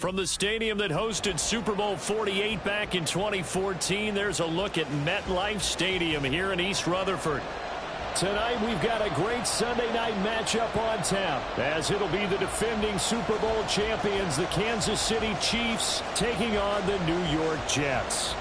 From the stadium that hosted Super Bowl 48 back in 2014, there's a look at MetLife Stadium here in East Rutherford. Tonight we've got a great Sunday night matchup on tap, as it'll be the defending Super Bowl champions, the Kansas City Chiefs, taking on the New York Jets.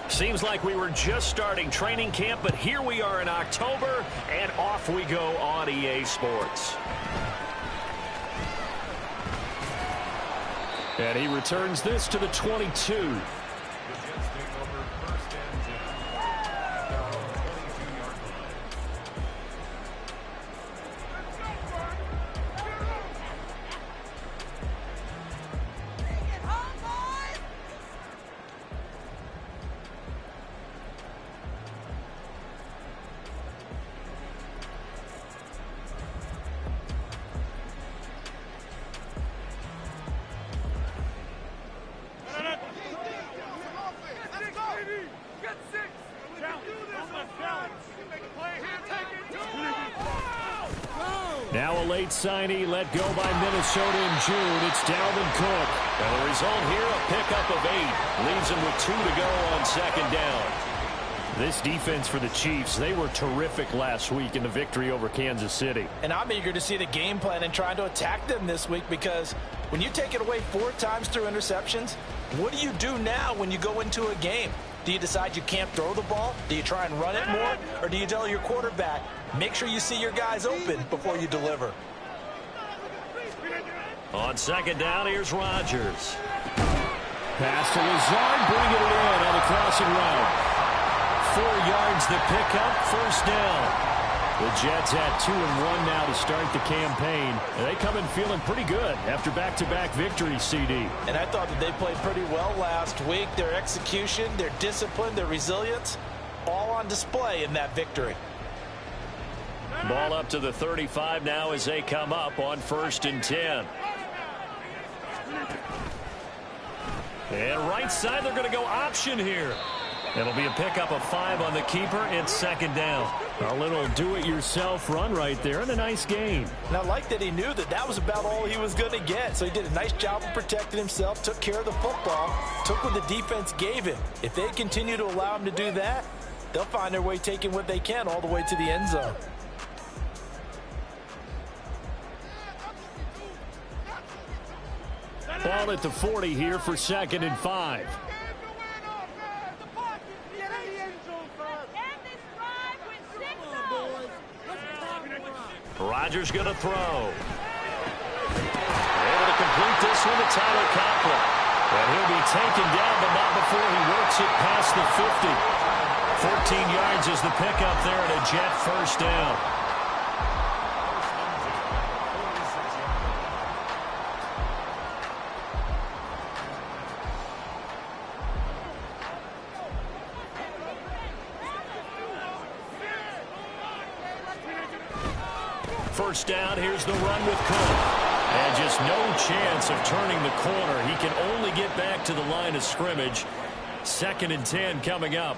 Seems like we were just starting training camp, but here we are in October, and off we go on EA Sports. And he returns this to the 22. Now a late signee let go by Minnesota in June. It's Dalvin Cook. And the result here, a pickup of 8. Leaves him with 2 to go on second down. This defense for the Chiefs, they were terrific last week in the victory over Kansas City. And I'm eager to see the game plan and trying to attack them this week, because when you take it away 4 times through interceptions, what do you do now when you go into a game? Do you decide you can't throw the ball? Do you try and run it more? Or do you tell your quarterback, make sure you see your guys open before you deliver? On second down, here's Rodgers. Pass to Lazard, bringing it in on the crossing route. 4 yards the pickup, first down. The Jets had 2 and 1 now to start the campaign. And they come in feeling pretty good after back-to-back victories, CD. And I thought that they played pretty well last week. Their execution, their discipline, their resilience, all on display in that victory. Ball up to the 35 now as they come up on 1st and 10. And right side, they're going to go option here. It'll be a pickup of 5 on the keeper. It's second down. A little do-it-yourself run right there, and a nice gain. And I like that he knew that that was about all he was going to get. So he did a nice job of protecting himself, took care of the football, took what the defense gave him. If they continue to allow him to do that, they'll find their way taking what they can all the way to the end zone. Ball at the 40 here for 2nd and 5. Rodgers going to throw. Able to complete this one to Tyler Conklin. And he'll be taken down, but not before he works it past the 50. 14 yards is the pickup there, and a Jet first down. First down, here's the run with Cook. And just no chance of turning the corner. He can only get back to the line of scrimmage. 2nd and 10 coming up.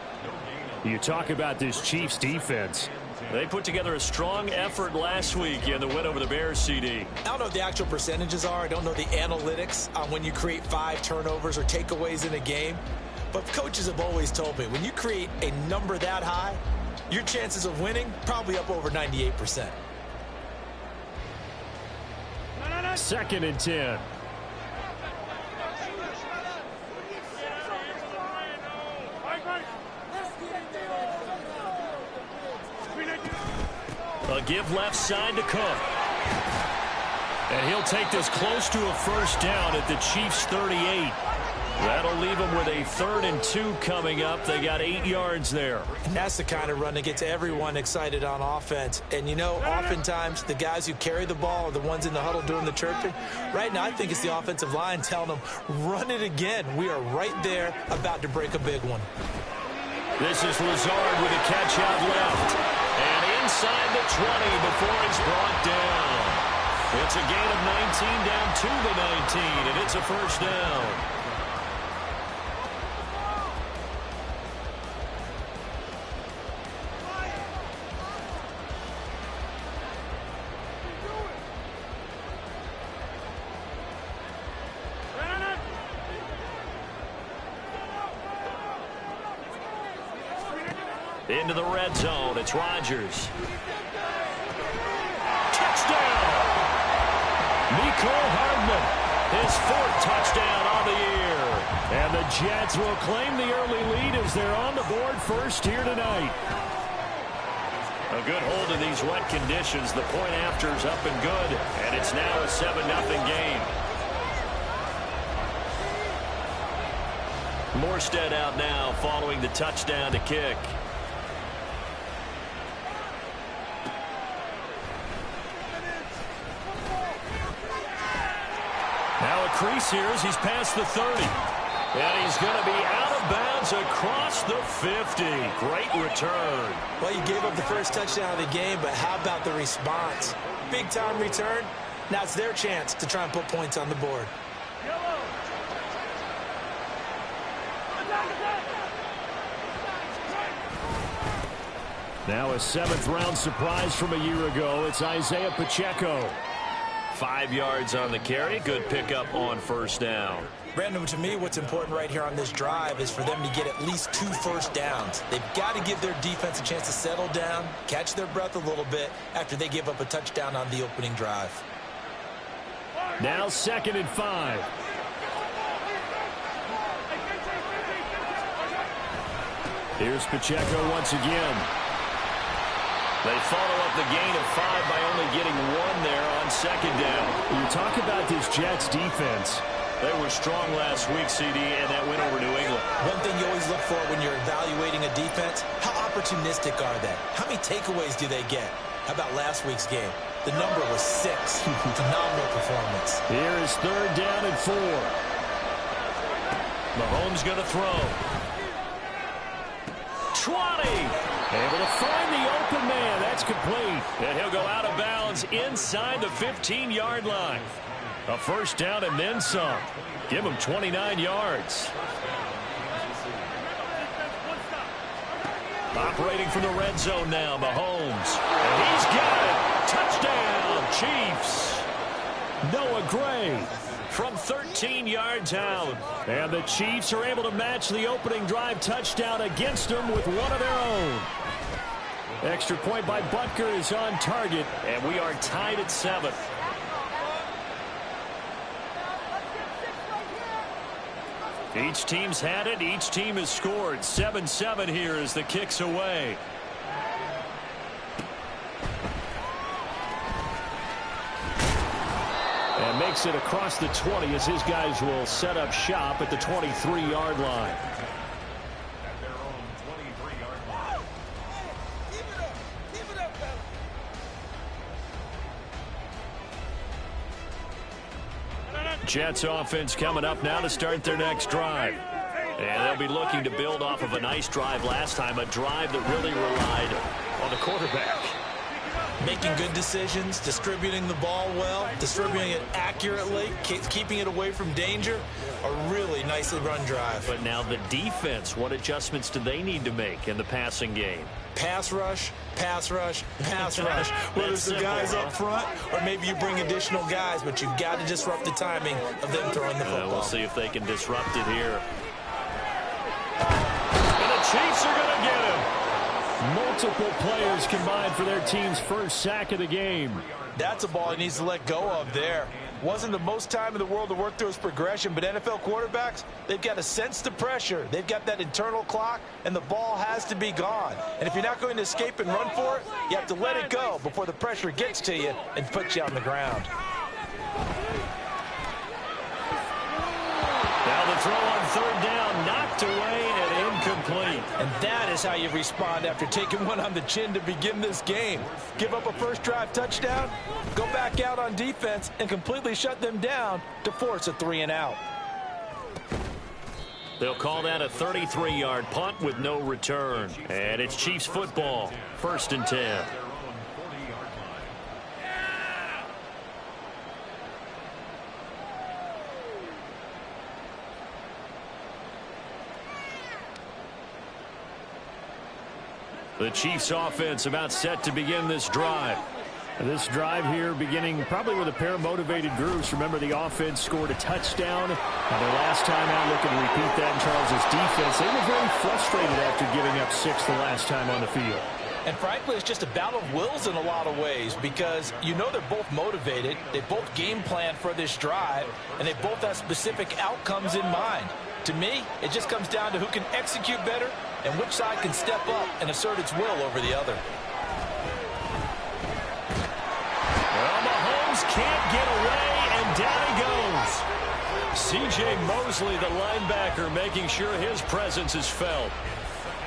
You talk about this Chiefs defense. They put together a strong effort last week in the win over the Bears, CD. I don't know what the actual percentages are. I don't know the analytics on when you create 5 turnovers or takeaways in a game. But coaches have always told me, when you create a number that high, your chances of winning probably up over 98%. 2nd and 10. A give left side to Cook. And he'll take this close to a first down at the Chiefs' 38. That'll leave them with a 3rd and 2 coming up. They got 8 yards there. And that's the kind of run that gets everyone excited on offense. And, you know, oftentimes the guys who carry the ball are the ones in the huddle doing the chirping. Right now, I think it's the offensive line telling them, run it again. We are right there about to break a big one. This is Lazard with a catch out left. And inside the 20 before it's brought down. It's a gain of 19 down to the 19, and it's a first down. Into the red zone, it's Rodgers. Touchdown! Mecole Hardman, his 4th touchdown on the year. And the Jets will claim the early lead as they're on the board first here tonight. A good hold of these wet conditions. The point after's up and good, and it's now a 7-0 game. Morstead out now following the touchdown to kick. Now a crease here as he's past the 30. And he's going to be out of bounds across the 50. Great return. Well, you gave up the first touchdown of the game, but how about the response? Big-time return. Now it's their chance to try and put points on the board. Now a 7th-round surprise from a year ago. It's Isaiah Pacheco. 5 yards on the carry. Good pickup on first down. Brandon, to me, what's important right here on this drive is for them to get at least 2 first downs. They've got to give their defense a chance to settle down, catch their breath a little bit after they give up a touchdown on the opening drive. Now 2nd and 5. Here's Pacheco once again. They follow up the gain of 5 by only getting 1 there on 2nd down. You talk about this Jets defense. They were strong last week, CD, and that win over New England. One thing you always look for when you're evaluating a defense, how opportunistic are they? How many takeaways do they get? How about last week's game? The number was 6. Phenomenal performance. Here is 3rd down and 4. Mahomes going to throw. 20. Able to find the open man. That's complete. And he'll go out of bounds inside the 15-yard line. A first down and then some. Give him 29 yards. Operating from the red zone now, Mahomes. And he's got it. Touchdown, Chiefs. Noah Gray from 13 yards out. And the Chiefs are able to match the opening drive touchdown against them with one of their own. Extra point by Butker is on target, and we are tied at 7. Each team's had it. Each team has scored. 7-7 here as the kick's away. And makes it across the 20 as his guys will set up shop at the 23-yard line. Jets offense coming up now to start their next drive. And they'll be looking to build off of a nice drive last time, a drive that really relied on the quarterback. Making good decisions, distributing the ball well, distributing it accurately, keeping it away from danger. A really nicely run drive. But now the defense, what adjustments do they need to make in the passing game? Pass rush, pass rush, pass rush. Whether it's the guys up front or maybe you bring additional guys, but you've got to disrupt the timing of them throwing the football. We'll see if they can disrupt it here. And the Chiefs are going to get him. Multiple players combined for their team's first sack of the game. That's a ball he needs to let go of there. Wasn't the most time in the world to work through his progression, but NFL quarterbacks, they've got to sense the pressure. They've got that internal clock, and the ball has to be gone. And if you're not going to escape and run for it, you have to let it go before the pressure gets to you and puts you on the ground. Now the throw on third down, knocked away and incomplete. And that is how you respond after taking one on the chin to begin this game. Give up a first drive touchdown, go back out on defense, and completely shut them down to force a 3-and-out. They'll call that a 33-yard punt with no return. And it's Chiefs football, 1st and 10. The Chiefs offense about set to begin this drive. This drive here beginning probably with a pair of motivated groups. Remember, the offense scored a touchdown. Now their last time out, looking to repeat that in Charles' defense. They were very frustrated after giving up 6 the last time on the field. And frankly, it's just a battle of wills in a lot of ways because you know they're both motivated. They both game plan for this drive, and they both have specific outcomes in mind. To me, it just comes down to who can execute better and which side can step up and assert its will over the other. Well, Mahomes can't get away, and down he goes. C.J. Mosley, the linebacker, making sure his presence is felt.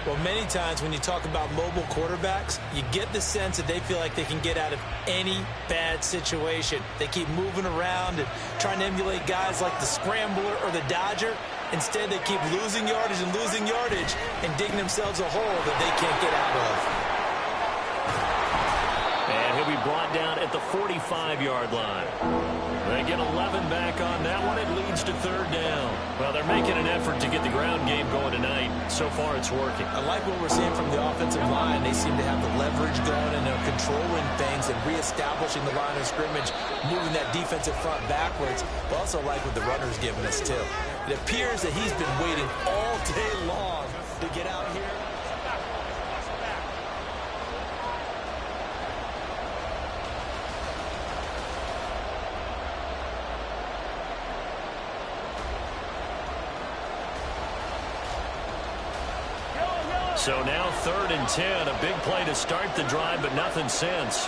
Well, many times when you talk about mobile quarterbacks, you get the sense that they feel like they can get out of any bad situation. They keep moving around and trying to emulate guys like the scrambler or the dodger. Instead, they keep losing yardage and digging themselves a hole that they can't get out of. And he'll be brought down at the 45-yard line. They get 11 back on that one. It leads to 3rd down. Well, they're making an effort to get the ground game going tonight. So far, it's working. I like what we're seeing from the offensive line. They seem to have the leverage going, and they're controlling things and reestablishing the line of scrimmage, moving that defensive front backwards. But also like what the runner's giving us, too. It appears that he's been waiting all day long to get out here. So now 3rd and 10, a big play to start the drive, but nothing since.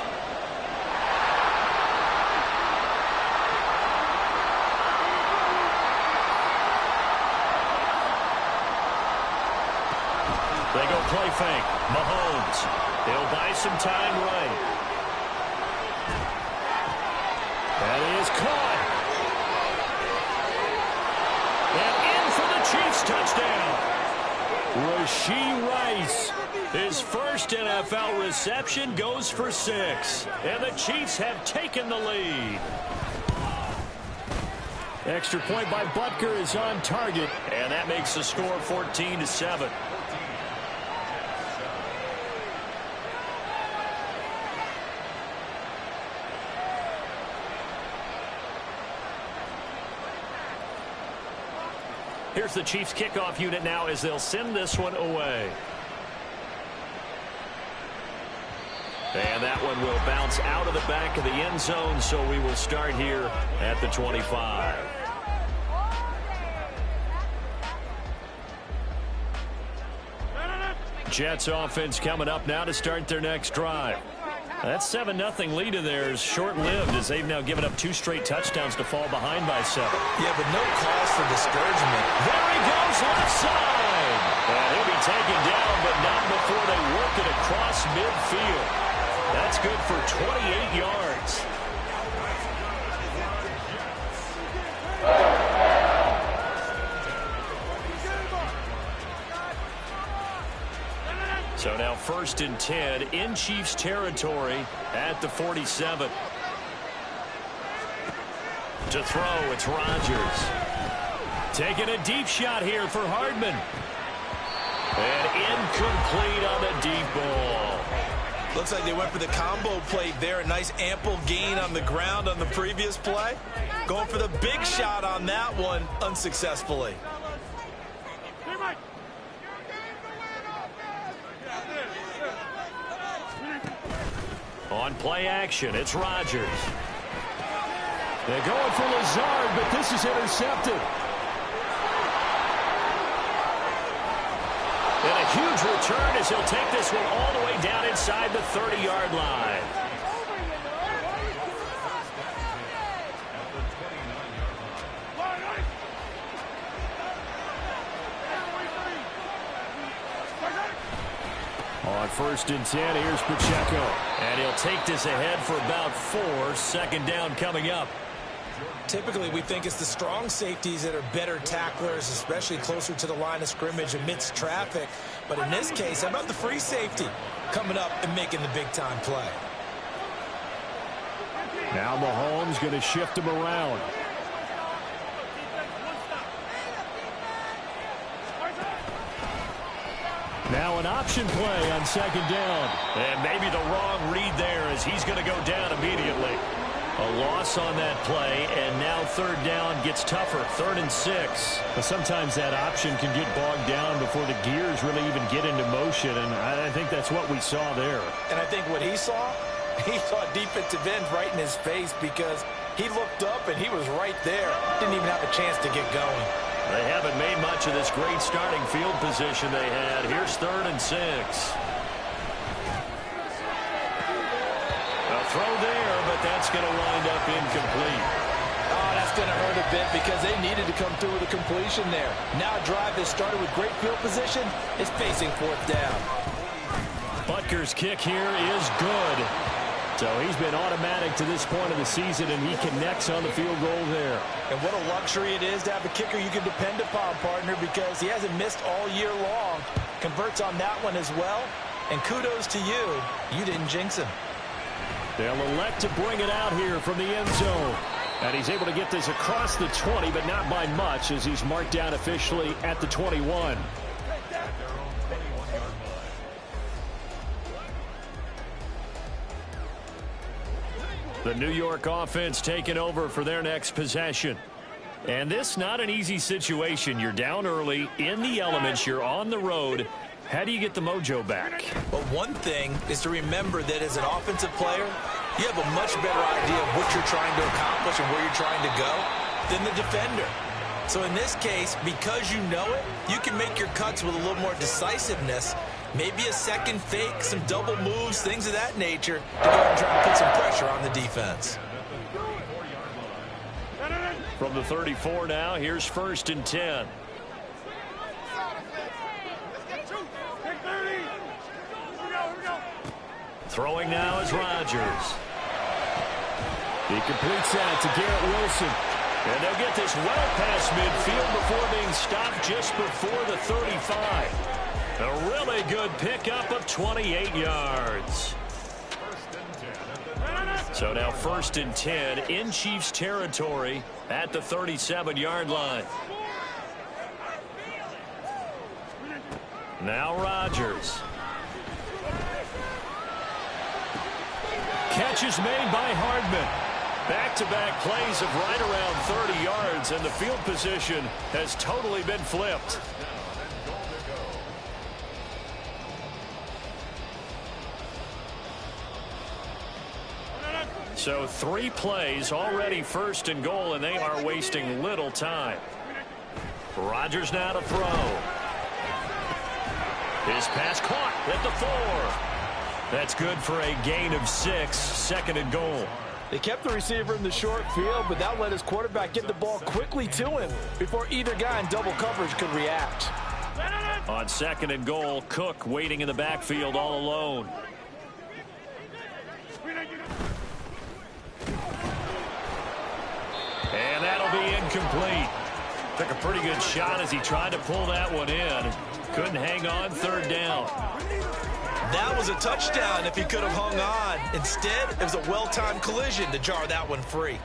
They go play fake. Mahomes. He'll buy some time right. That is caught. And in for the Chiefs touchdown. Rashee Rice, his first NFL reception, goes for 6. And the Chiefs have taken the lead. Extra point by Butker is on target. And that makes the score 14-7. Here's the Chiefs kickoff unit now as they'll send this one away. And that one will bounce out of the back of the end zone, so we will start here at the 25. Jets offense coming up now to start their next drive. That 7-0 lead of theirs short-lived as they've now given up 2 straight touchdowns to fall behind by 7. Yeah, but no cause for discouragement. There he goes, left side. And he'll be taken down, but not before they work it across midfield. That's good for 28 yards. So now 1st and 10 in Chiefs territory at the 47. To throw, it's Rodgers. Taking a deep shot here for Hardman. And incomplete on the deep ball. Looks like they went for the combo play there. A nice ample gain on the ground on the previous play. Going for the big shot on that one unsuccessfully. On play action, it's Rodgers. They're going for Lazard, but this is intercepted. And a huge return as he'll take this one all the way down inside the 30-yard line. First and 10, here's Pacheco. And he'll take this ahead for about 4. Second down coming up. Typically, we think it's the strong safeties that are better tacklers, especially closer to the line of scrimmage amidst traffic. But in this case, how about the free safety coming up and making the big-time play? Now Mahomes going to shift him around. Now an option play on second down. And maybe the wrong read there as he's going to go down immediately. A loss on that play, and now third down gets tougher. 3rd and 6. But sometimes that option can get bogged down before the gears really even get into motion, and I think that's what we saw there. And I think what he saw defensive end right in his face because he looked up and he was right there. Didn't even have a chance to get going. They haven't made much of this great starting field position they had. Here's 3rd and 6. A throw there, but that's going to wind up incomplete. Oh, that's going to hurt a bit because they needed to come through with a completion there. Now a drive that started with great field position is facing 4th down. Butker's kick here is good. So he's been automatic to this point of the season, and he connects on the field goal there. And what a luxury it is to have a kicker you can depend upon, partner, because he hasn't missed all year long. Converts on that one as well. And kudos to you. You didn't jinx him. They'll elect to bring it out here from the end zone. And he's able to get this across the 20, but not by much as he's marked down officially at the 21. The New York offense taking over for their next possession. And this not an easy situation. You're down early, in the elements, you're on the road. How do you get the mojo back? Well, one thing is to remember that as an offensive player, you have a much better idea of what you're trying to accomplish and where you're trying to go than the defender. So in this case, because you know it, you can make your cuts with a little more decisiveness. Maybe a second fake, some double moves, things of that nature to go ahead and try and put some pressure on the defense. From the 34 now, here's 1st and 10. Throwing now is Rodgers. He completes that to Garrett Wilson. And they'll get this well past midfield before being stopped just before the 35. A really good pickup of 28 yards. So now 1st and 10 in Chiefs territory at the 37-yard line. Now Rodgers. Catch is made by Hardman. Back-to-back plays of right around 30 yards, and the field position has totally been flipped. So 3 plays, already 1st and goal, and they are wasting little time. Rodgers now to throw. His pass caught at the 4. That's good for a gain of 6, 2nd and goal. They kept the receiver in the short field, but that let his quarterback get the ball quickly to him before either guy in double coverage could react. On 2nd and goal, Cook waiting in the backfield all alone. And that'll be incomplete. Took a pretty good shot as he tried to pull that one in. Couldn't hang on, 3rd down. That was a touchdown if he could have hung on. Instead, it was a well-timed collision to jar that one free.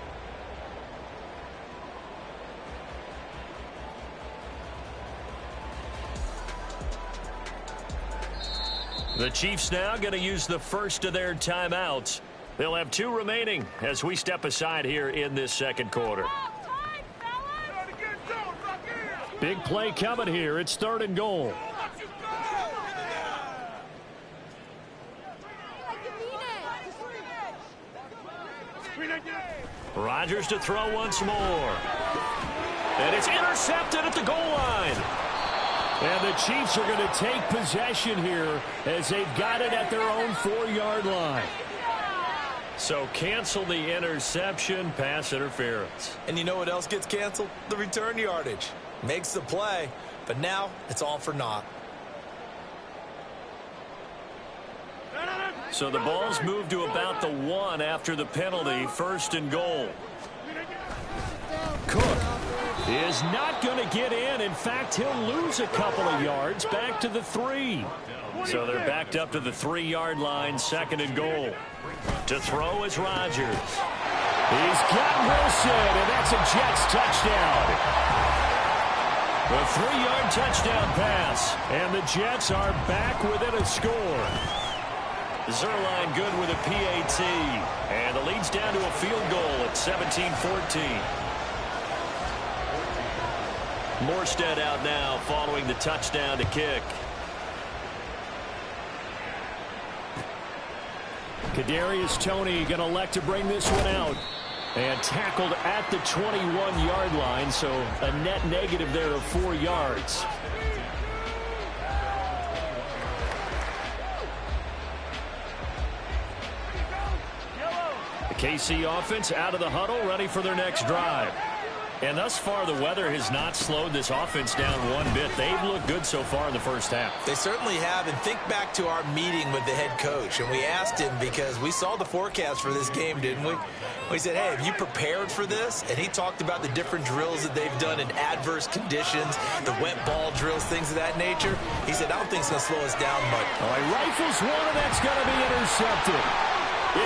The Chiefs now going to use the first of their timeouts. They'll have 2 remaining as we step aside here in this 2nd quarter. Big play coming here. It's 3rd and goal. Rodgers to throw once more. And it's intercepted at the goal line. And the Chiefs are going to take possession here as they've got it at their own 4-yard line. So cancel the interception, pass interference. And you know what else gets canceled? The return yardage. Makes the play, but now it's all for naught. So the ball's moved to about the 1 after the penalty. First and goal. Cook is not going to get in. In fact, he'll lose a couple of yards back to the 3. So they're backed up to the 3-yard line. Second and goal. To throw is Rodgers. He's got Wilson, and that's a Jets touchdown. A 3-yard touchdown pass, and the Jets are back within a score. Zerline good with a PAT, and the lead's down to a field goal at 17-14. Morstead out now following the touchdown to kick. Kadarius Toney going to elect to bring this one out. And tackled at the 21-yard line, so a net negative there of 4 yards. The KC offense out of the huddle, ready for their next drive. And thus far, the weather has not slowed this offense down one bit. They've looked good so far in the first half. They certainly have. And think back to our meeting with the head coach. And we asked him, because we saw the forecast for this game, didn't we? We said, hey, have you prepared for this? And he talked about the different drills that they've done in adverse conditions, the wet ball drills, things of that nature. He said, I don't think it's going to slow us down much. All right, rifles one, and that's going to be intercepted.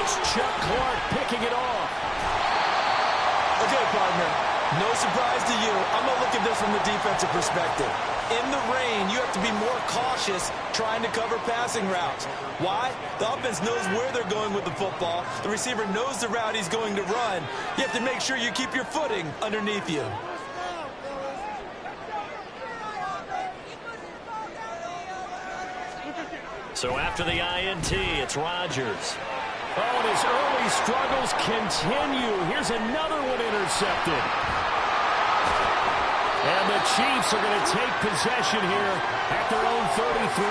It's Chuck Clark picking it off. Okay, partner. No surprise to you. I'm going to look at this from the defensive perspective. In the rain, you have to be more cautious trying to cover passing routes. Why? The offense knows where they're going with the football. The receiver knows the route he's going to run. You have to make sure you keep your footing underneath you. So after the INT, it's Rodgers. Oh, and his early struggles continue. Here's another one intercepted. And the Chiefs are going to take possession here at their own 33.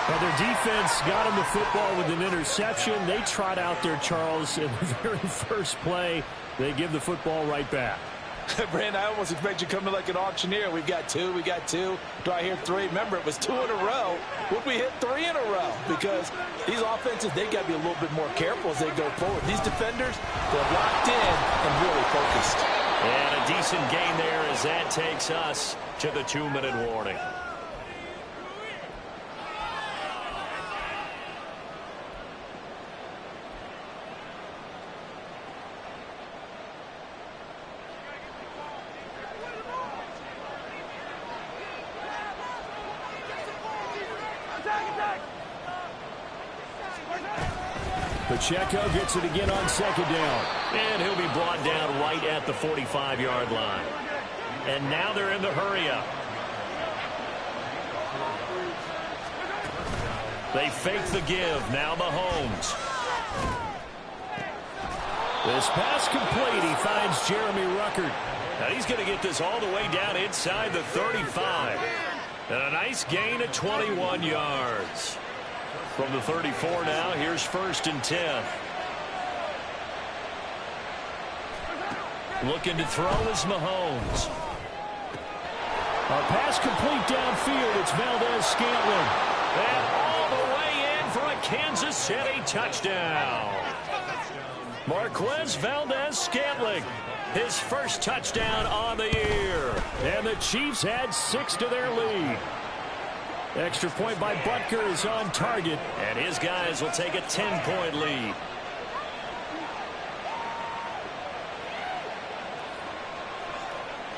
Now, their defense got him the football with an interception. They trot out there, Charles, in the very first play. They give the football right back. Brandon, I almost expect you to come in like an auctioneer. We've got 2, we got 2. Do I hear 3? Remember, it was 2 in a row. Would we hit 3 in a row? Because these offenses, they got to be a little bit more careful as they go forward. These defenders, they're locked in and really focused. And a decent gain there as that takes us to the 2-minute warning. Pacheco gets it again on second down. And he'll be brought down right at the 45-yard line. And now they're in the hurry-up. They fake the give. Now Mahomes. This pass complete. He finds Jeremy Ruckert. And he's going to get this all the way down inside the 35. And a nice gain of 21 yards. From the 34 now, here's 1st and 10. Looking to throw is Mahomes. A pass complete downfield. It's Valdez-Scantling. And all the way in for a Kansas City touchdown. Marquez Valdez-Scantling, his first touchdown on the year. And the Chiefs add 6 to their lead. Extra point by Butker is on target. And his guys will take a 10-point lead.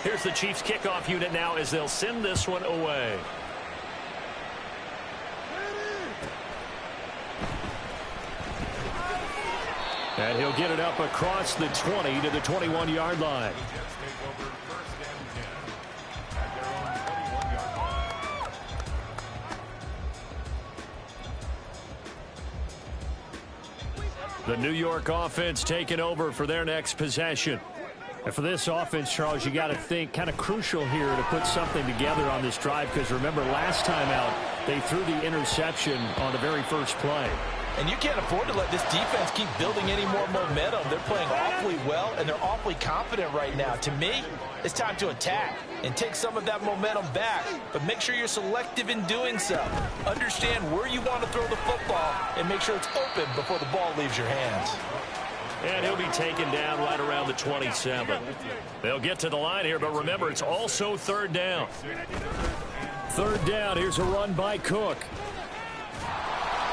Here's the Chiefs kickoff unit now as they'll send this one away. And he'll get it up across the 20 to the 21-yard line. The New York offense taking over for their next possession. And for this offense, Charles, you got to think kind of crucial here to put something together on this drive, because remember last time out they threw the interception on the very first play. And you can't afford to let this defense keep building any more momentum. They're playing awfully well, and they're awfully confident right now. To me, it's time to attack and take some of that momentum back, but make sure you're selective in doing so. Understand where you want to throw the football and make sure it's open before the ball leaves your hands. And he'll be taken down right around the 27. They'll get to the line here, but remember, it's also third down. Third down, here's a run by Cook.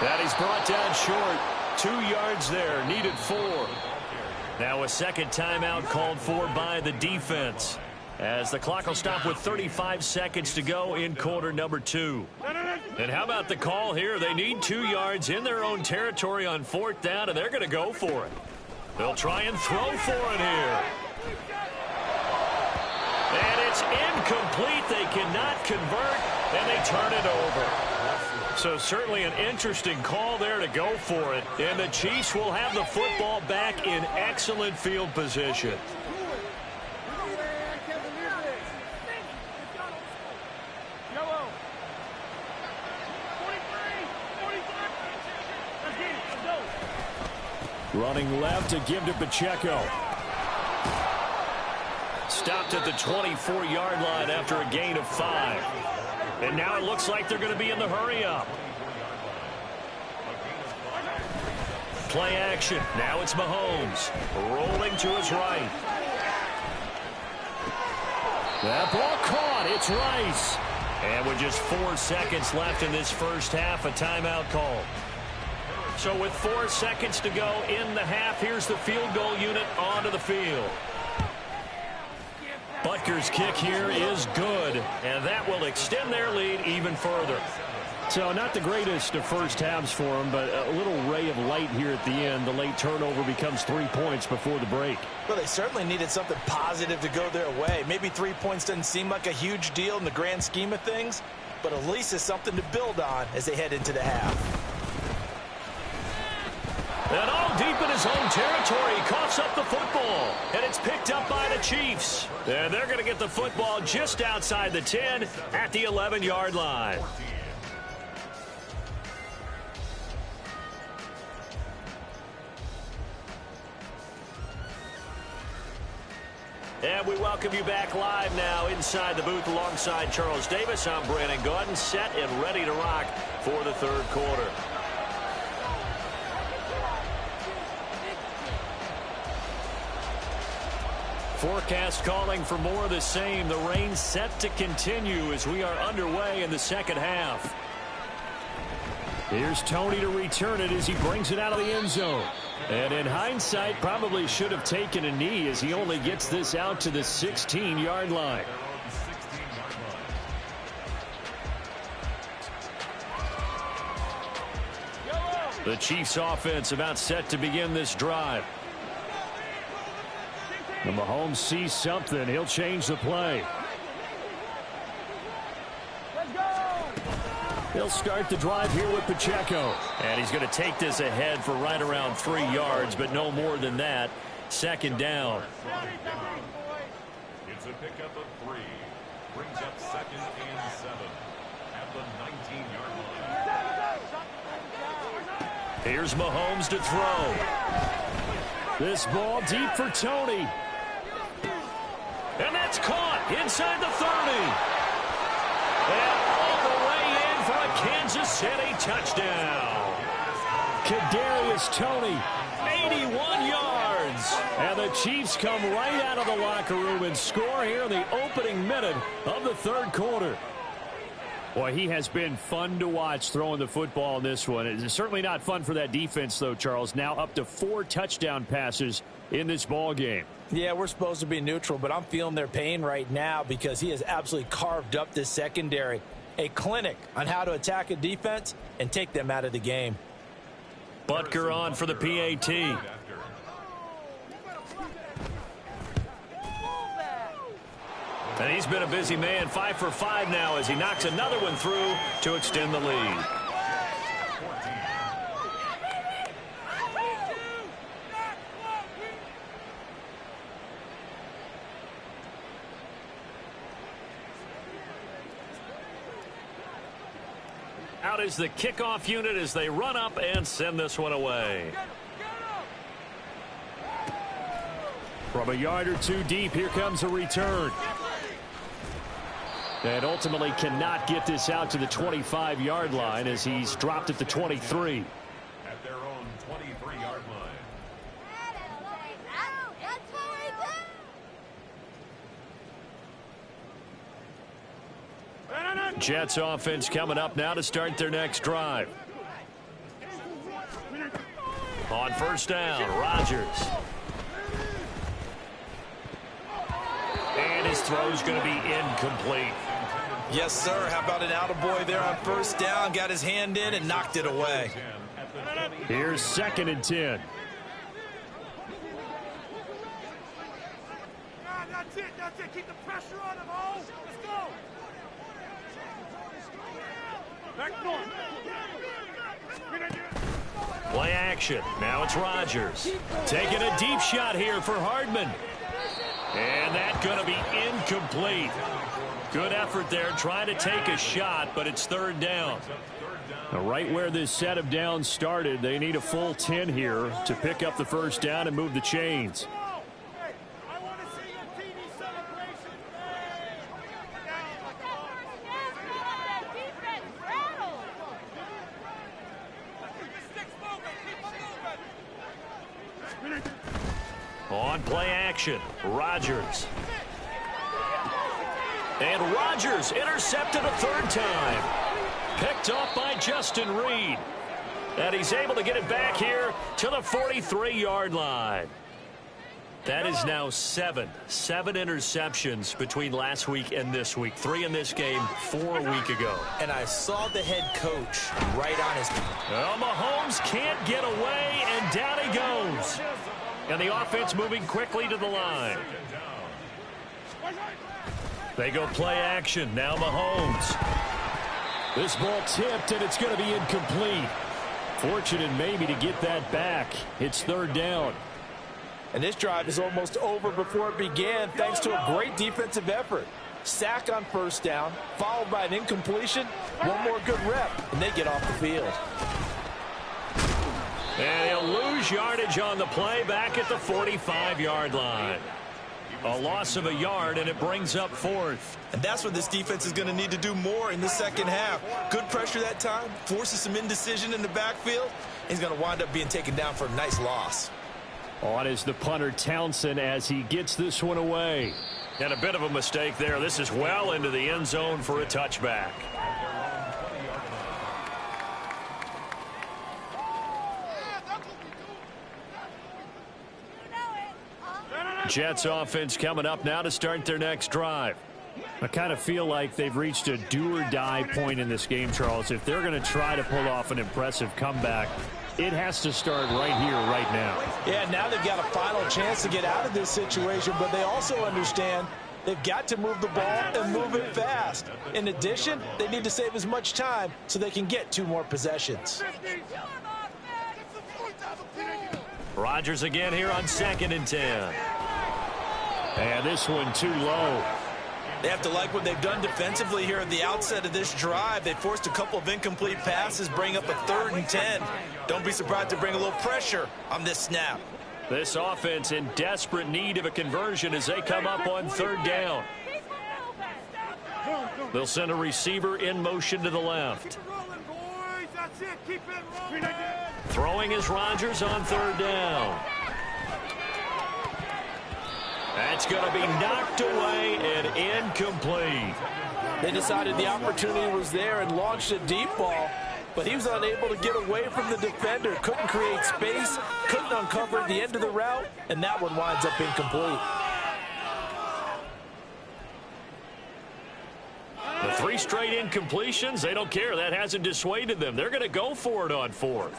And he's brought down short. 2 yards there, needed 4. Now a second timeout called for by the defense, as the clock will stop with 35 seconds to go in quarter number 2. And how about the call here? They need 2 yards in their own territory on fourth down, and they're going to go for it. They'll try and throw for it here. And it's incomplete. They cannot convert, and they turn it over. So certainly an interesting call there to go for it. And the Chiefs will have the football back in excellent field position. Running left to give to Pacheco. Stopped at the 24-yard line after a gain of 5. And now it looks like they're going to be in the hurry-up. Play action. Now it's Mahomes. Rolling to his right. That ball caught. It's Rice. And with just 4 seconds left in this first half, a timeout call. So with 4 seconds to go in the half, here's the field goal unit onto the field. Butker's kick here is good, and that will extend their lead even further. So not the greatest of first halves for them, but a little ray of light here at the end. The late turnover becomes 3 points before the break. Well, they certainly needed something positive to go their way. Maybe 3 points doesn't seem like a huge deal in the grand scheme of things, but at least it's something to build on as they head into the half. And all deep in his own territory, he coughs up the football. And it's picked up by the Chiefs. And they're going to get the football just outside the 10 at the 11-yard line. And we welcome you back live now inside the booth alongside Charles Davis. I'm Brandon Gaudin, set and ready to rock for the third quarter. Forecast calling for more of the same. The rain set to continue as we are underway in the second half. Here's Tony to return it as he brings it out of the end zone. And in hindsight, probably should have taken a knee as he only gets this out to the 16-yard line. The Chiefs offense about set to begin this drive. And Mahomes sees something. He'll change the play. He'll start the drive here with Pacheco. And he's going to take this ahead for right around 3 yards, but no more than that. Second down. It's a pickup of 3. Brings up 2nd and 7 at the 19-yard line. Here's Mahomes to throw. This ball deep for Tony. And that's caught inside the 30. And all the way in for a Kansas City touchdown. Kadarius Toney, 81 yards. And the Chiefs come right out of the locker room and score here in the opening minute of the third quarter. Boy, he has been fun to watch throwing the football in this one. It's certainly not fun for that defense, though, Charles. Now up to 4 touchdown passes in this ball game. Yeah, we're supposed to be neutral, but I'm feeling their pain right now because he has absolutely carved up this secondary. A clinic on how to attack a defense and take them out of the game. Butker on for the PAT. And he's been a busy man, 5 for 5 now as he knocks another one through to extend the lead. out is the kickoff unit as they run up and send this one away. From a yard or two deep, here comes a return. And ultimately cannot get this out to the 25-yard line as he's dropped at the 23. At their own 23-yard line. Jets offense coming up now to start their next drive. On first down, Rodgers. And his throw's going to be incomplete. Yes, sir. How about an attaboy there on first down? Got his hand in and knocked it away. Here's 2nd and 10. That's it. Keep the pressure on him, Ho. Let's go. Play action. Now it's Rodgers. Taking a deep shot here for Hardman. And that's going to be incomplete. Good effort there trying to take a shot, but it's 3rd down. Now, right where this set of downs started, they need a full 10 here to pick up the first down and move the chains. On play action, Rodgers. And Rodgers intercepted a 3rd time. Picked off by Justin Reed. And he's able to get it back here to the 43-yard line. That is now 7 interceptions between last week and this week. 3 in this game, 4 a week ago. And I saw the head coach right on his... Well, Mahomes can't get away, and down he goes. And the offense moving quickly to the line. They go play action. Now Mahomes. This ball tipped, and it's going to be incomplete. Fortunate maybe to get that back. It's 3rd down. And this drive is almost over before it began thanks to a great defensive effort. Sack on first down, followed by an incompletion. One more good rep, and they get off the field. And he'll lose yardage on the play back at the 45-yard line. A loss of a yard, and it brings up 4th. And that's what this defense is going to need to do more in the second half. Good pressure that time, forces some indecision in the backfield. He's going to wind up being taken down for a nice loss. On is the punter Townsend as he gets this one away. And a bit of a mistake there. This is well into the end zone for a touchback. Jets offense coming up now to start their next drive. I kind of feel like they've reached a do-or-die point in this game, Charles. If they're going to try to pull off an impressive comeback, it has to start right here, right now. Yeah, now they've got a final chance to get out of this situation, but they also understand they've got to move the ball and move it fast. In addition, they need to save as much time so they can get 2 more possessions. Rodgers again here on 2nd and 10. And this one too low. They have to like what they've done defensively here at the outset of this drive. They forced a couple of incomplete passes, bring up a 3rd and 10. Don't be surprised to bring a little pressure on this snap. This offense in desperate need of a conversion as they come up on 3rd down. They'll send a receiver in motion to the left. Throwing is Rodgers on 3rd down. That's going to be knocked away and incomplete. They decided the opportunity was there and launched a deep ball, but he was unable to get away from the defender. Couldn't create space, couldn't uncover the end of the route, and that one winds up incomplete. The 3 straight incompletions, they don't care. That hasn't dissuaded them. They're going to go for it on 4th.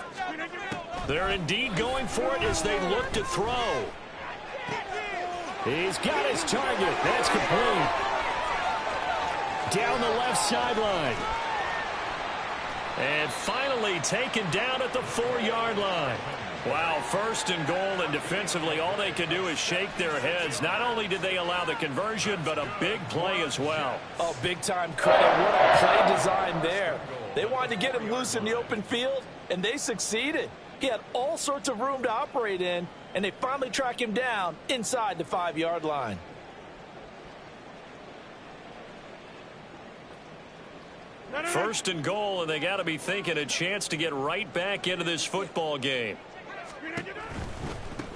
They're indeed going for it as they look to throw. He's got his target. That's complete. Down the left sideline. And finally taken down at the 4-yard line. Wow, first and goal, and defensively all they can do is shake their heads. Not only did they allow the conversion, but a big play as well. Oh, big-time credit. What a play design there. They wanted to get him loose in the open field, and they succeeded. He had all sorts of room to operate in, and they finally track him down inside the 5-yard line. First and goal, and they got to be thinking a chance to get right back into this football game.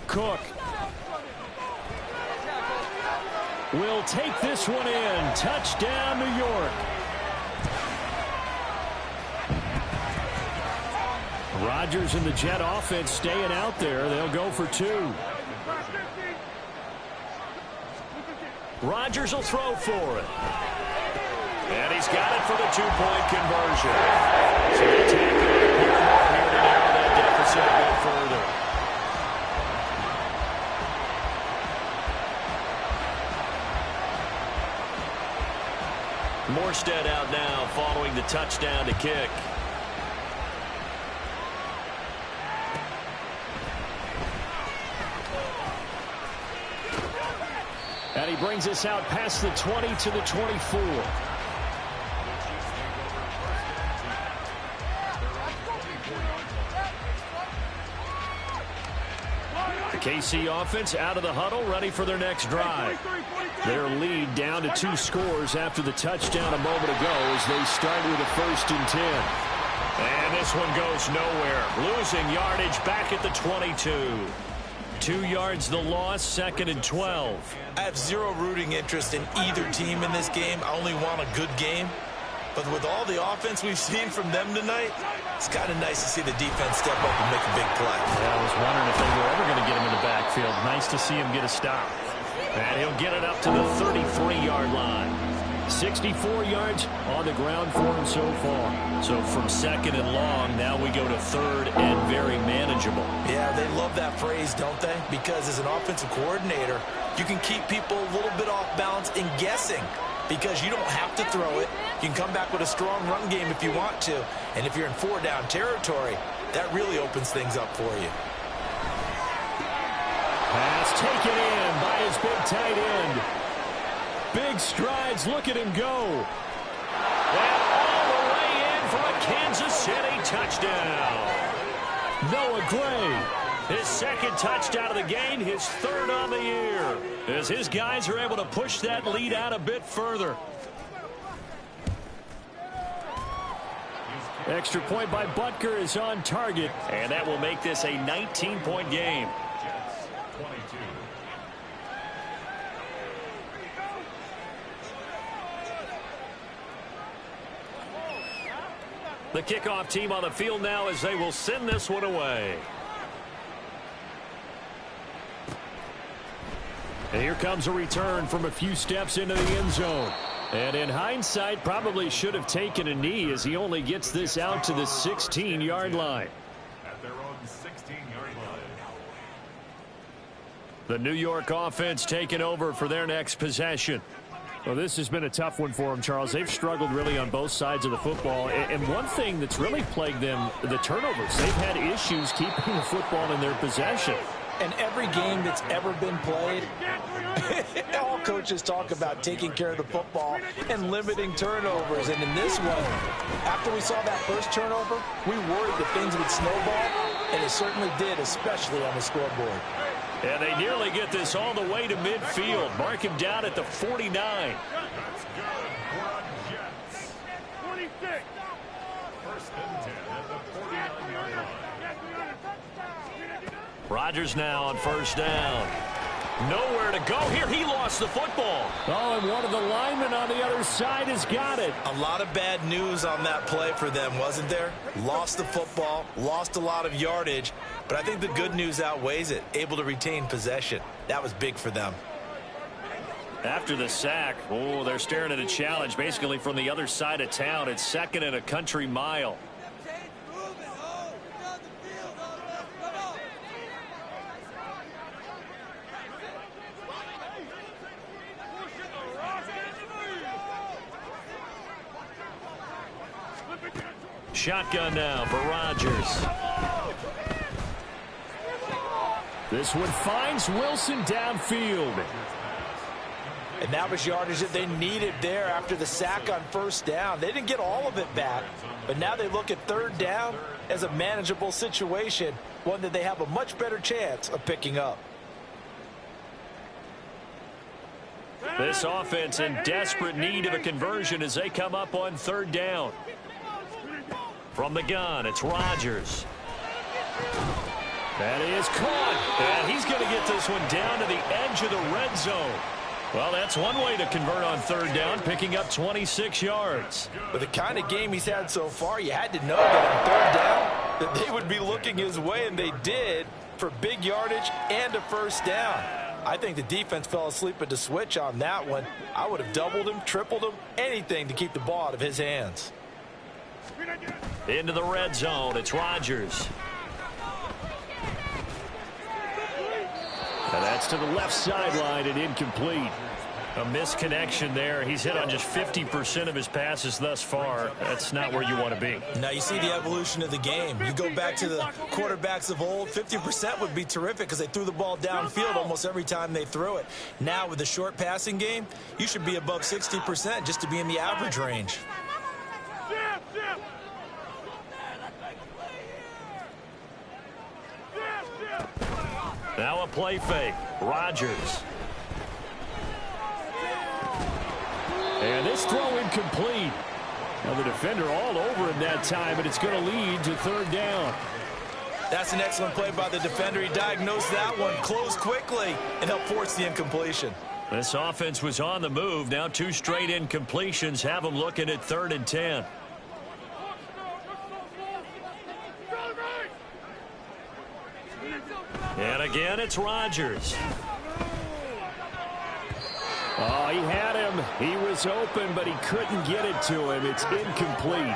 Cook will take this one in. Touchdown, New York. Rodgers and the Jet offense staying out there. They'll go for 2. Rodgers will throw for it. And he's got it for the 2-point conversion. So they tackle it a bit more here to narrow that deficit a bit further. Morstead out now following the touchdown to kick. And he brings us out past the 20 to the 24. The KC offense out of the huddle, ready for their next drive. Their lead down to 2 scores after the touchdown a moment ago as they start with a 1st and 10. And this one goes nowhere. Losing yardage back at the 22. 2 yards the loss, 2nd and 12. I have zero rooting interest in either team in this game. I only want a good game. But with all the offense we've seen from them tonight, it's kind of nice to see the defense step up and make a big play. Yeah, I was wondering if they were ever going to get him in the backfield. Nice to see him get a stop. And he'll get it up to the 33-yard line. 64 yards on the ground for him so far. So from 2nd and long, now we go to 3rd and very manageable. Yeah, they love that phrase, don't they? Because as an offensive coordinator, you can keep people a little bit off balance in guessing because you don't have to throw it. You can come back with a strong run game if you want to. And if you're in 4-down territory, that really opens things up for you. Pass taken in by his big tight end. Big strides. Look at him go. And all the way in for a Kansas City touchdown. Noah Gray. His 2nd touchdown of the game, his 3rd on the year. As his guys are able to push that lead out a bit further. Extra point by Butker is on target. And that will make this a 19-point game. The kickoff team on the field now as they will send this one away. And here comes a return from a few steps into the end zone. And in hindsight, probably should have taken a knee as he only gets this out to the 16-yard line. At their own 16-yard line. The New York offense taking over for their next possession. Well, this has been a tough one for them, Charles. They've struggled really on both sides of the football. And one thing that's really plagued them, the turnovers. They've had issues keeping the football in their possession. And every game that's ever been played, all coaches talk about taking care of the football and limiting turnovers. And in this one, after we saw that first turnover, we worried that things would snowball, and it certainly did, especially on the scoreboard. And they nearly get this all the way to midfield. Mark him down at the 49. That's good for a Jets. 26. 1st and 10 at the 49-yard line. Rodgers now on 1st down. Nowhere to go here. He lost the football. Oh, and one of the linemen on the other side has got it. A lot of bad news on that play for them, wasn't there? Lost the football, lost a lot of yardage, but I think the good news outweighs it. Able to retain possession. That was big for them. After the sack, oh, they're staring at a challenge basically from the other side of town. It's 2nd and a country mile. Shotgun now for Rodgers. This one finds Wilson downfield. And that was yardage that they needed there after the sack on first down. They didn't get all of it back, but now they look at third down as a manageable situation, one that they have a much better chance of picking up. This offense in desperate need of a conversion as they come up on third down. From the gun, it's Rodgers. That is caught. And he's going to get this one down to the edge of the red zone. Well, that's one way to convert on third down, picking up 26 yards. With the kind of game he's had so far, you had to know that on third down that they would be looking his way, and they did, for big yardage and a first down. I think the defense fell asleep at the switch on that one. I would have doubled him, tripled him, anything to keep the ball out of his hands. Into the red zone, it's Rodgers. And that's to the left sideline and incomplete. A misconnection there. He's hit on just 50% of his passes thus far. That's not where you want to be. Now you see the evolution of the game. You go back to the quarterbacks of old, 50% would be terrific because they threw the ball downfield almost every time they threw it. Now with the short passing game, you should be above 60% just to be in the average range. Now a play fake. Rodgers. And this throw incomplete. Now the defender all over him that time, but it's going to lead to third down. That's an excellent play by the defender. He diagnosed that one, closed quickly, and helped force the incompletion. This offense was on the move. Now two straight incompletions have them looking at 3rd and 10. And again, it's Rodgers. Oh, he had him. He was open, but he couldn't get it to him. It's incomplete.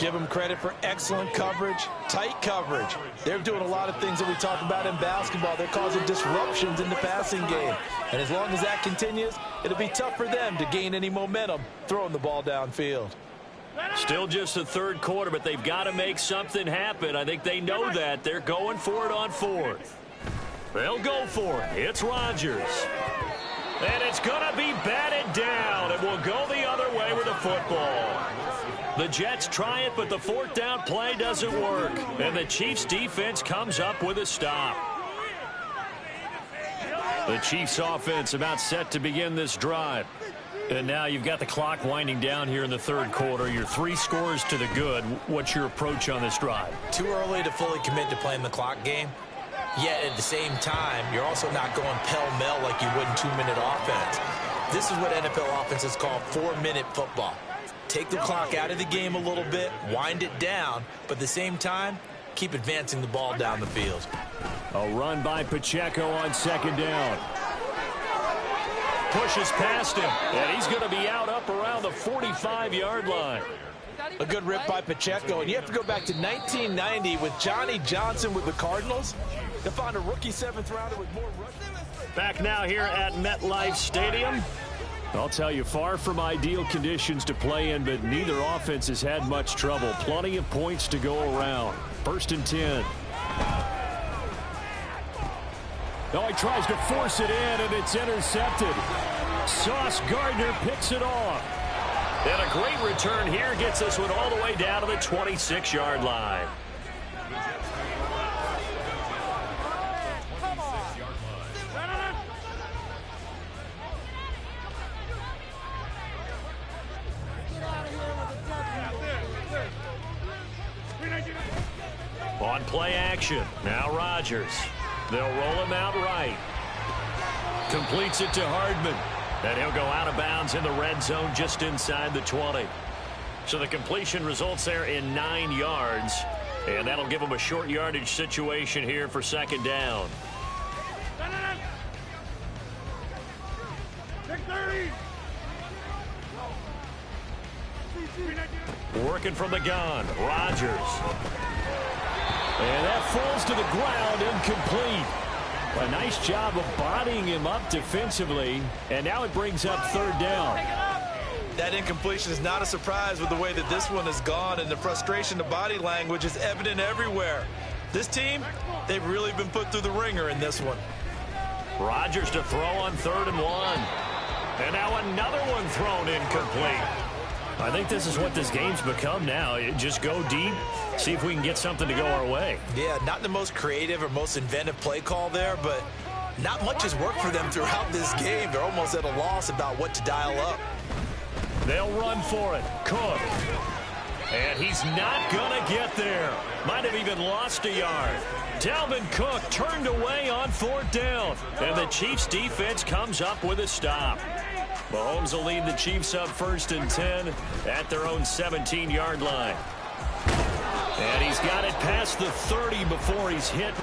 Give them credit for excellent coverage, tight coverage. They're doing a lot of things that we talk about in basketball. They're causing disruptions in the passing game. And as long as that continues, it'll be tough for them to gain any momentum throwing the ball downfield. Still just the third quarter, but they've got to make something happen. I think they know that. They're going for it on 4th. They'll go for it. It's Rodgers. And it's going to be batted down, and we'll go the other way with the football. The Jets try it, but the 4th down play doesn't work. And the Chiefs' defense comes up with a stop. The Chiefs' offense about set to begin this drive. And now you've got the clock winding down here in the third quarter. You're 3 scores to the good. What's your approach on this drive? Too early to fully commit to playing the clock game. Yet at the same time, you're also not going pell-mell like you would in 2-minute offense. This is what NFL offenses call 4-minute football. Take the clock out of the game a little bit, wind it down, but at the same time, keep advancing the ball down the field. A run by Pacheco on 2nd down. Pushes past him, and he's going to be out up around the 45-yard line. A good rip by Pacheco, and you have to go back to 1990 with Johnny Johnson with the Cardinals to find a rookie 7th rounder with more rushing. Back now here at MetLife Stadium. I'll tell you, far from ideal conditions to play in, but neither offense has had much trouble. Plenty of points to go around. 1st and 10. Oh, he tries to force it in, and it's intercepted. Sauce Gardner picks it off. And a great return here gets this one all the way down to the 26-yard line. On play action, now Rodgers. They'll roll him out right. Completes it to Hardman. And he'll go out of bounds in the red zone just inside the 20. So the completion results there in 9 yards. And that'll give him a short yardage situation here for 2nd down. Working from the gun, Rodgers. And that falls to the ground, incomplete. A nice job of bodying him up defensively. And now it brings up 3rd down. That incompletion is not a surprise with the way that this one has gone, and the frustration, the body language is evident everywhere. This team, they've really been put through the ringer in this one. Rodgers to throw on 3rd and 1. And now another one thrown incomplete. I think this is what this game's become now. Just go deep, see if we can get something to go our way. Yeah, not the most creative or most inventive play call there, but not much has worked for them throughout this game. They're almost at a loss about what to dial up. They'll run for it. Cook. And he's not going to get there. Might have even lost a yard. Dalvin Cook turned away on 4th down. And the Chiefs defense comes up with a stop. Mahomes will lead the Chiefs up 1st and 10 at their own 17-yard line. And he's got it past the 30 before he's hit.